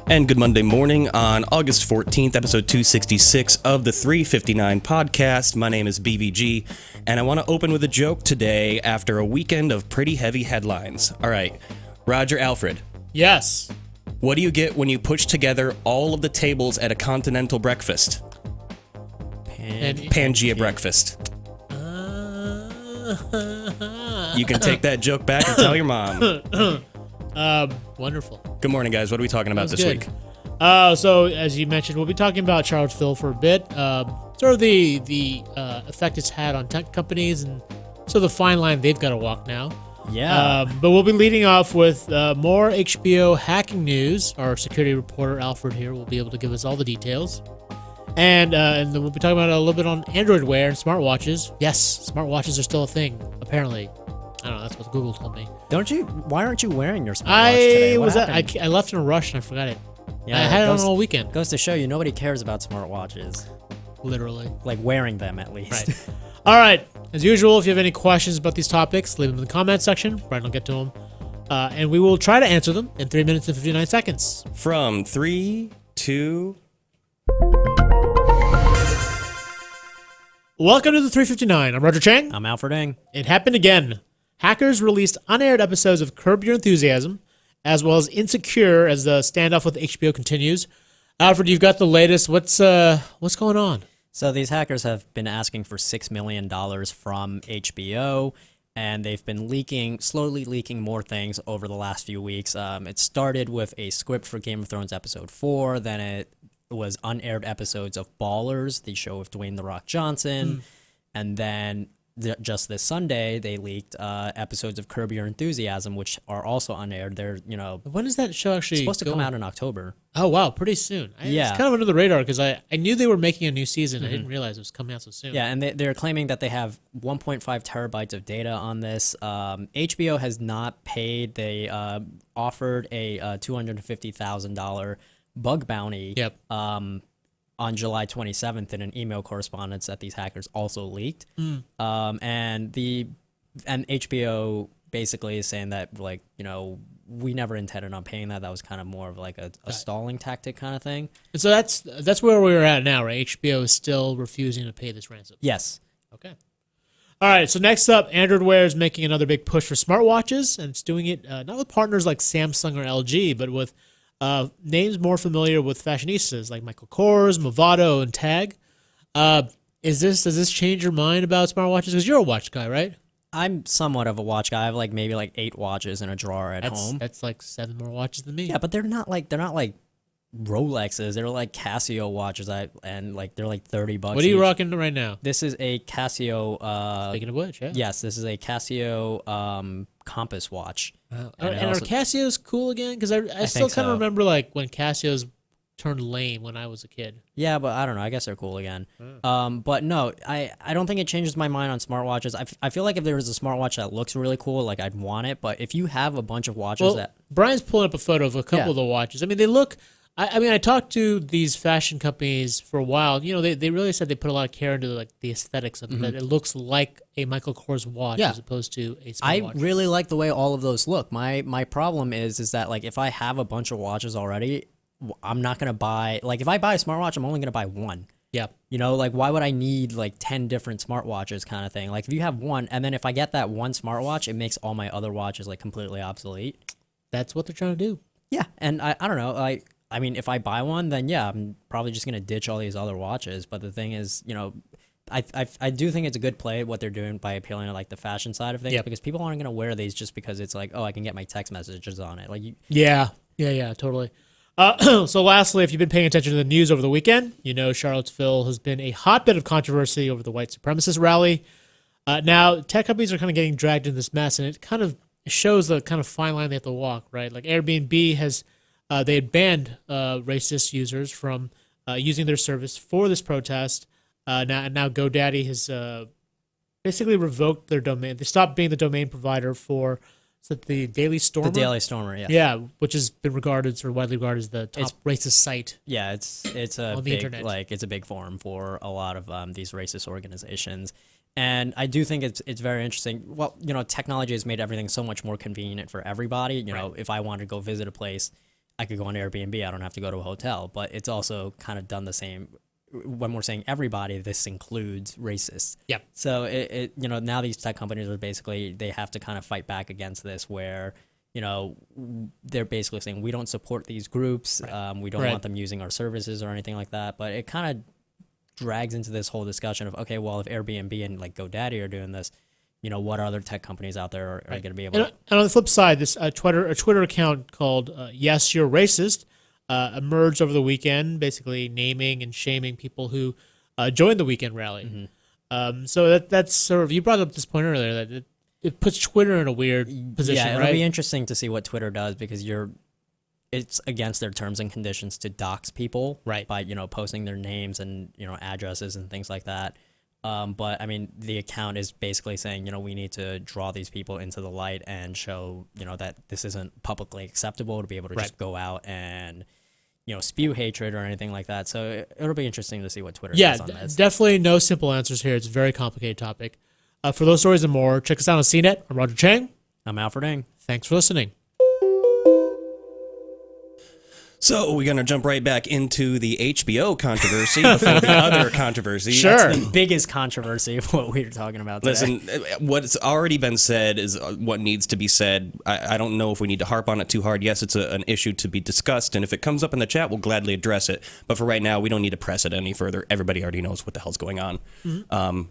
And good Monday morning on August 14th, episode 266 of the 359 podcast. My name is BVG, and I want to open with a joke today after a weekend of pretty heavy headlines. All right, Roger Alfred. Yes. What do you get when you push together all of the tables at a continental breakfast? Pangea breakfast. You can take that joke back and tell your mom. Wonderful. Good morning, guys. What are we talking about this week? So, as you mentioned, we'll be talking about Charlottesville for a bit. Sort of the effect it's had on tech companies and so the fine line they've got to walk now. Yeah. But we'll be leading off with more HBO hacking news. Our security reporter, Alfred, here will be able to give us all the details. And then we'll be talking about a little bit on Android Wear and smartwatches. Yes, smartwatches are still a thing, apparently. I don't know, that's what Google told me. Why aren't you wearing your smartwatch today? I left in a rush and I forgot it. Yeah, I had it on all weekend. Goes to show you nobody cares about smartwatches. Literally. Like wearing them, at least. Right. All right. As usual, if you have any questions about these topics, leave them in the comment section. Brian will get to them. And we will try to answer them in 3 minutes and 59 seconds. From 3, 2... Welcome to the 359. I'm Roger Cheng. I'm Alfred Eng. It happened again. Hackers released unaired episodes of Curb Your Enthusiasm, as well as Insecure as the standoff with HBO continues. Alfred, you've got the latest. What's going on? So these hackers have been asking for $6 million from HBO, and they've been slowly leaking more things over the last few weeks. It started with a script for Game of Thrones episode 4, then it was unaired episodes of Ballers, the show with Dwayne "The Rock" Johnson, and then just this Sunday they leaked episodes of Curb Your Enthusiasm, which are also unaired. They're When is that show actually supposed to come out in October? Oh wow, pretty soon. Yeah, it's kind of under the radar because I knew they were making a new season. I didn't realize it was coming out so soon. Yeah, and they're claiming that they have 1.5 terabytes of data on this. HBO has not paid. They offered a $250,000 bug bounty. Yep. On July 27th in an email correspondence that these hackers also leaked. And HBO basically is saying that, we never intended on paying that. That was kind of more of like a stalling tactic kind of thing. And so that's where we're at now, right? HBO is still refusing to pay this ransom. Yes. Okay. All right, so next up, Android Wear is making another big push for smartwatches, and it's doing it not with partners like Samsung or LG, but with names more familiar with fashionistas like Michael Kors, Movado, and Tag. Does this change your mind about smartwatches? Because you're a watch guy, right? I'm somewhat of a watch guy. I have maybe 8 watches in a drawer at home. That's like 7 more watches than me. Yeah, but they're not like Rolexes. They're like Casio watches. They're like $30. What are you rocking right now? This is a Casio. Speaking of which, yeah. Yes, this is a Casio compass watch. And are Casios cool again? Because I still kind of remember when Casios turned lame when I was a kid. Yeah, but I don't know. I guess they're cool again. But no, I don't think it changes my mind on smartwatches. I feel like if there was a smartwatch that looks really cool, I'd want it. But if you have a bunch of watches Brian's pulling up a photo of a couple of the watches. I mean, they look... I talked to these fashion companies for a while. They really said they put a lot of care into the aesthetics of it. That it looks like a Michael Kors watch as opposed to a smartwatch. I really like the way all of those look. My problem is that if I have a bunch of watches already, I'm not gonna buy if I buy a smartwatch, I'm only gonna buy one. Yeah. Why would I need 10 different smartwatches kind of thing? If you have one, and then if I get that one smartwatch, it makes all my other watches completely obsolete. That's what they're trying to do. Yeah, and I don't know. I mean, if I buy one, then yeah, I'm probably just gonna ditch all these other watches. But the thing is, I do think it's a good play what they're doing by appealing to the fashion side of things because people aren't gonna wear these just because it's I can get my text messages on it. Yeah, totally. So lastly, if you've been paying attention to the news over the weekend, Charlottesville has been a hotbed of controversy over the white supremacist rally. Now, tech companies are kind of getting dragged into this mess, and it kind of shows the kind of fine line they have to walk, right? Airbnb has. They had banned racist users from using their service for this protest. Now GoDaddy has basically revoked their domain. They stopped being the domain provider for the Daily Stormer. The Daily Stormer, yeah. Yeah, which has been widely regarded as the top racist site. Yeah, it's a on the big internet. It's a big forum for a lot of these racist organizations. And I do think it's very interesting. Well, technology has made everything so much more convenient for everybody. If I wanted to go visit a place, I could go on Airbnb. I don't have to go to a hotel. But it's also kind of done the same. When we're saying everybody, this includes racists. Yep. So it now these tech companies are basically, they have to kind of fight back against this, where they're basically saying we don't support these groups. We don't want them using our services or anything like that. But it kind of drags into this whole discussion of, okay, well, if Airbnb and like GoDaddy are doing this, what other tech companies out there are going to be able to. And on the flip side, this Twitter account called Yes, You're Racist emerged over the weekend, basically naming and shaming people who joined the weekend rally. So that's sort of, you brought up this point earlier, that it puts Twitter in a weird position, it'll right? be interesting to see what Twitter does, because it's against their terms and conditions to dox people, right, by posting their names and addresses and things like that. But I mean, the account is basically saying, we need to draw these people into the light and show, that this isn't publicly acceptable to be able to just go out and, spew hatred or anything like that. So it'll be interesting to see what Twitter does on this. Definitely no simple answers here. It's a very complicated topic. For those stories and more, check us out on CNET. I'm Roger Cheng. I'm Alfred. Thanks for listening. So we're going to jump right back into the HBO controversy before the other controversy. Sure. That's the biggest controversy of what we were talking about today. Listen, what's already been said is what needs to be said. I don't know if we need to harp on it too hard. Yes, it's an issue to be discussed, and if it comes up in the chat, we'll gladly address it. But for right now, we don't need to press it any further. Everybody already knows what the hell's going on.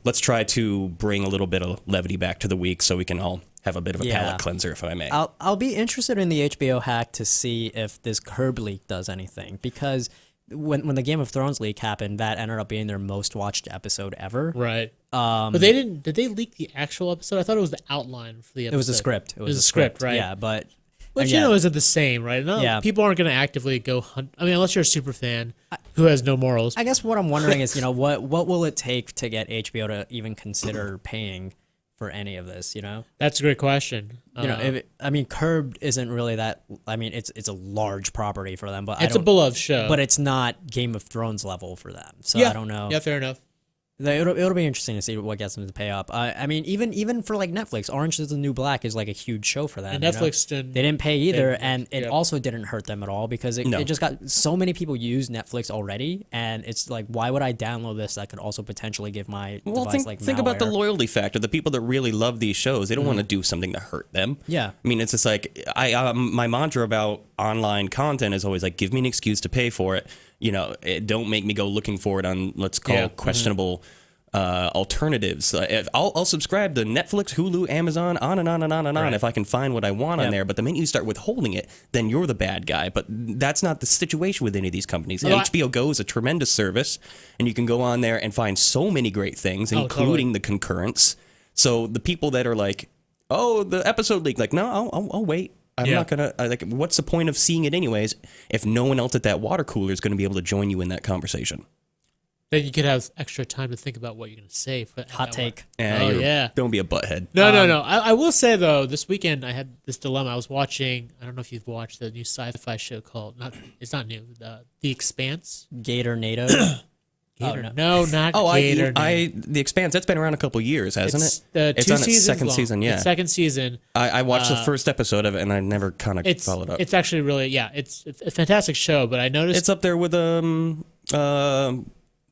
Let's try to bring a little bit of levity back to the week so we can all have a bit of a palate cleanser, if I may. I'll be interested in the HBO hack to see if this Curb leak does anything, because when the Game of Thrones leak happened, that ended up being their most watched episode ever. Right. But they didn't. Did they leak the actual episode? I thought it was the outline for the episode. It was a script. It was a script, right? Yeah, but which isn't the same, right? No, people aren't going to actively go hunt. I mean, unless you're a super fan who has no morals. I guess what I'm wondering is, what will it take to get HBO to even consider paying for any of this? That's a great question. Curb isn't really that. I mean, it's a large property for them, but it's a beloved show. But it's not Game of Thrones level for them. So I don't know. Yeah, fair enough. It'll be interesting to see what gets them to pay up. I mean, even for like Netflix, Orange is the New Black is like a huge show for them. And Netflix they didn't pay either, and it also didn't hurt them at all, because it just got so many people use Netflix already, and it's like, why would I download this that could also potentially give my device think about the loyalty factor. The people that really love these shows, they don't want to do something to hurt them. Yeah, I mean, it's just like my mantra about online content is always like, give me an excuse to pay for it. Don't make me go looking for it on, let's call questionable alternatives. I'll subscribe to Netflix, Hulu, Amazon, on and on and on and on if I can find what I want on there. But the minute you start withholding it, then you're the bad guy. But that's not the situation with any of these companies. HBO Go is a tremendous service, and you can go on there and find so many great things, including the concurrence. So the people that are like, oh, the episode leak, like, no, I'll wait. I'm not going to, what's the point of seeing it anyways if no one else at that water cooler is going to be able to join you in that conversation? Then you could have extra time to think about what you're going to say. Hot take. Don't be a butthead. No. I will say, though, this weekend I had this dilemma. I was watching, I don't know if you've watched the new sci-fi show called, it's not new, The Expanse. Gator NATO. Gator. No, not Gator. The Expanse, that's been around a couple years, hasn't it? It's on its second season, It's second season. I watched the first episode of it, and I never kind of followed up. It's actually really, it's a fantastic show, but I noticed... It's up there with,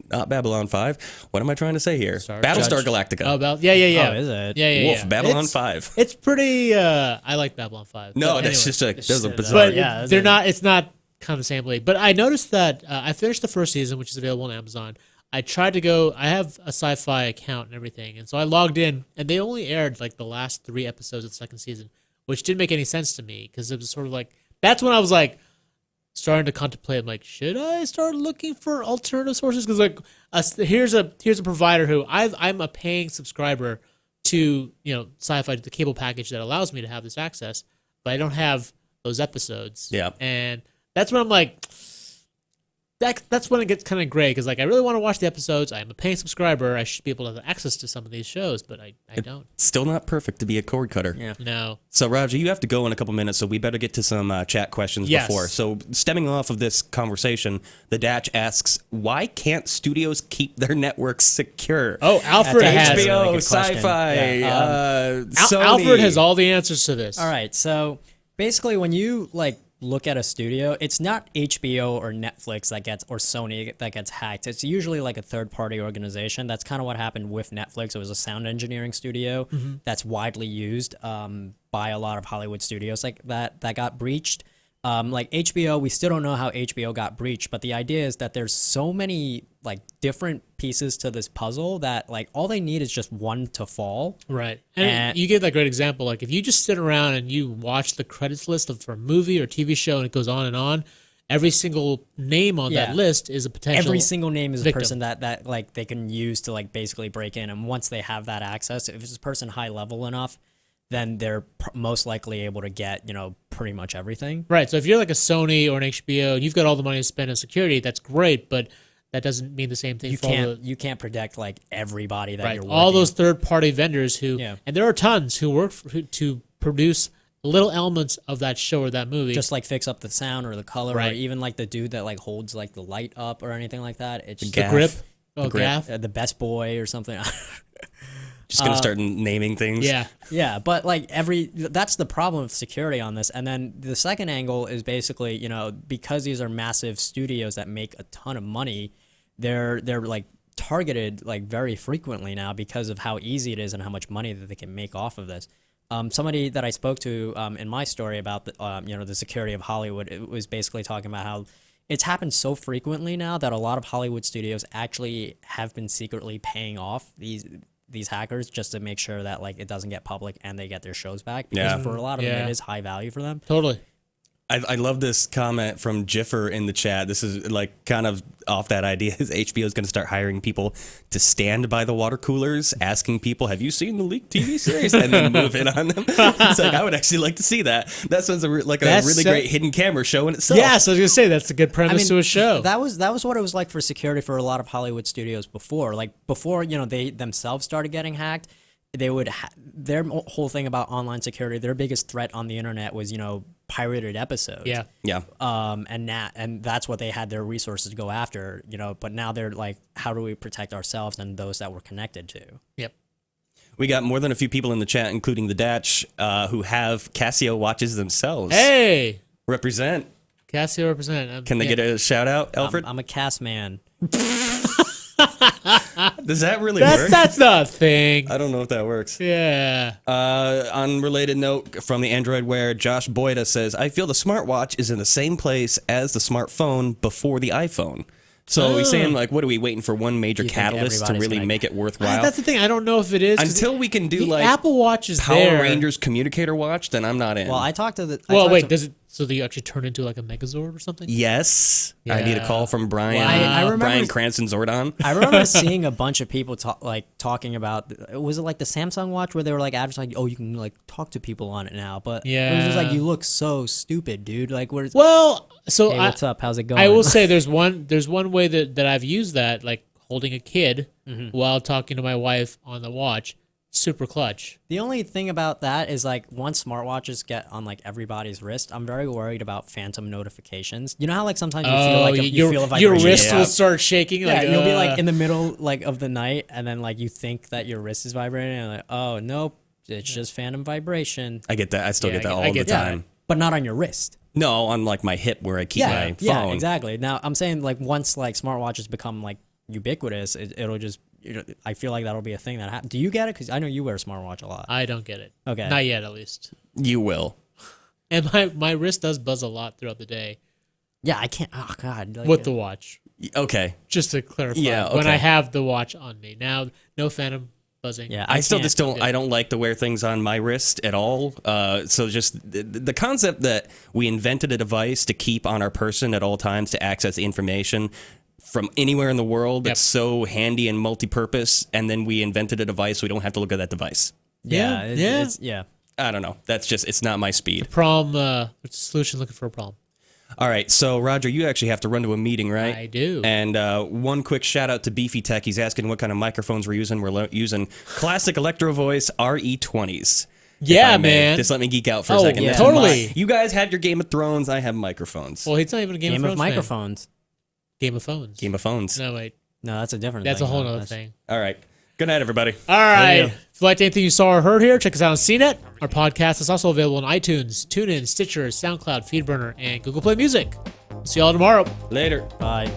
not Babylon 5. What am I trying to say here? Battlestar Galactica. Oh, Oh, is it? Yeah. Wolf, Babylon 5. It's pretty, I like Babylon 5. No, that's just a bizarre... But it's not kind of samely. But I noticed that I finished the first season, which is available on Amazon. I tried to go, I have a sci-fi account and everything, and so I logged in, and they only aired like the last 3 episodes of the second season, which didn't make any sense to me, because it was sort of like, that's when I was like, starting to contemplate, I'm like, should I start looking for alternative sources? Because like, here's a provider who I'm a paying subscriber to, sci-fi, the cable package that allows me to have this access, but I don't have those episodes. Yeah. And that's when I'm like, that's when it gets kind of gray, because like, I really want to watch the episodes. I'm a paying subscriber. I should be able to have access to some of these shows, but I don't. Still not perfect to be a cord cutter. Yeah. No. So, Roger, you have to go in a couple minutes, so we better get to some chat questions before. So, stemming off of this conversation, the Datch asks, why can't studios keep their networks secure? Oh, Alfred has HBO, really Sci-Fi, Sony. Alfred has all the answers to this. All right, so basically when you look at a studio, it's not HBO or Netflix that gets, or Sony that gets hacked. It's usually like a third-party organization. That's kind of what happened with Netflix. It was a sound engineering studio that's widely used by a lot of Hollywood studios like that got breached. Like HBO, we still don't know how HBO got breached, but the idea is that there's so many like different pieces to this puzzle that like all they need is just one to fall. Right. And you gave that great example. Like if you just sit around and you watch the credits list for a movie or TV show and it goes on and on, every single name on that list is a potential Every single name is victim. a person that like they can use to like basically break in. And once they have that access, if it's a person high level enough, then they're most likely able to get, you know, pretty much everything. Right. So if you're like a Sony or an HBO and you've got all the money to spend on security, that's great, but that doesn't mean the same thing for all the, You can't protect like everybody that right. you're working. All those third-party vendors who, and there are tons who work to produce little elements of that show or that movie. Just like fix up the sound or the color, Right. or even like the dude that like holds like the light up or anything like that. It's the grip. Oh, grip. gaff. the best boy or something. Just gonna start naming things. Yeah. Yeah, but like that's the problem with security on this. And then the second angle is basically, you know, because these are massive studios that make a ton of money, they're like targeted like very frequently now because of how easy it is and how much money that they can make off of this. Somebody that I spoke to in my story about the you know, the security of Hollywood, it was basically talking about how it's happened so frequently now that a lot of Hollywood studios actually have been secretly paying off these hackers just to make sure that like it doesn't get public and they get their shows back, because for a lot of them it is high value for them. Totally. I love this comment from Jiffer in the chat. This is like kind of off that idea. Is HBO is going to start hiring people to stand by the water coolers, asking people, "Have you seen the leaked TV series?" and then move in on them. It's like, I would actually like to see that. That sounds like a really great hidden camera show in itself. Yeah, so I was gonna say that's a good premise to a show. That was what it was like for security for a lot of Hollywood studios before. Like before, you know, they themselves started getting hacked. They would their whole thing about online security. Their biggest threat on the internet was, you know, pirated episodes. Yeah. And that's what they had their resources to go after, you know. But now they're like, how do we protect ourselves and those that we're connected to? Yep. We got more than a few people in the chat, including the Datch, who have Casio watches themselves. Hey, Represent. Casio represent. Can they get a shout out, Alfred? I'm a cast man. Does that really work? That's not a thing. I don't know if that works. Yeah. Unrelated note from the Android Wear, Josh Boyda says, I feel the smartwatch is in the same place as the smartphone before the iPhone. So he's saying, like, what are we waiting for one major catalyst to really make it worthwhile? That's the thing. I don't know if it is. Until we can do, the like, Apple Watch is Power there. Rangers communicator watch, then I'm not in. Well, I talked to the... does it... So do you actually turn into like a Megazord or something? Yes. Yeah. I need a call from Brian. Well, I remember, Brian Cranston Zordon. I remember seeing a bunch of people talking about, was it like the Samsung watch where they were like advertising, oh, you can like talk to people on it now, but it was just like, you look so stupid, dude. Like, where's... Well, so hey, what's up? How's it going? I will say there's one way that I've used that, like holding a kid while talking to my wife on the watch. Super clutch. The only thing about that is like once smartwatches get on like everybody's wrist, I'm very worried about phantom notifications. You know how like sometimes you feel like you feel a vibration? Your wrist will start shaking. Yeah, like, you'll be like in the middle like of the night, and then like you think that your wrist is vibrating, and like, oh nope, it's just phantom vibration. I get that. I still get that all the time. But not on your wrist. No, on like my hip where I keep my phone. Yeah, exactly. Now I'm saying like once like smartwatches become like ubiquitous, it'll just, you know, I feel like that'll be a thing that happens. Do you get it? Because I know you wear a smartwatch a lot. I don't get it. Okay. Not yet, at least. You will. And my wrist does buzz a lot throughout the day. Yeah, I can't. Oh, God. Like, with the watch. Okay. Just to clarify. Yeah, okay. When I have the watch on me. Now, no phantom buzzing. Yeah, I still just don't. I don't like to wear things on my wrist at all. So just the concept that we invented a device to keep on our person at all times to access information from anywhere in the world that's so handy and multi-purpose, and then we invented a device so we don't have to look at that device. Yeah. I don't know. That's just, it's not my speed. The problem, it's a solution looking for a problem. All right, so Roger, you actually have to run to a meeting, right? I do. And one quick shout out to Beefy Tech. He's asking what kind of microphones we're using. We're using classic Electro Voice RE20s. Yeah, man. Just let me geek out for a second. Yeah. Totally. You guys have your Game of Thrones. I have microphones. Well, it's not even a Game of Thrones microphones. Game of Phones. Game of Phones. No, wait. No, that's a different That's thing. a whole other thing. All right. Good night, everybody. All right. Yeah. If you liked anything you saw or heard here, check us out on CNET. Our podcast is also available on iTunes, TuneIn, Stitcher, SoundCloud, Feedburner, and Google Play Music. See y'all tomorrow. Later. Bye.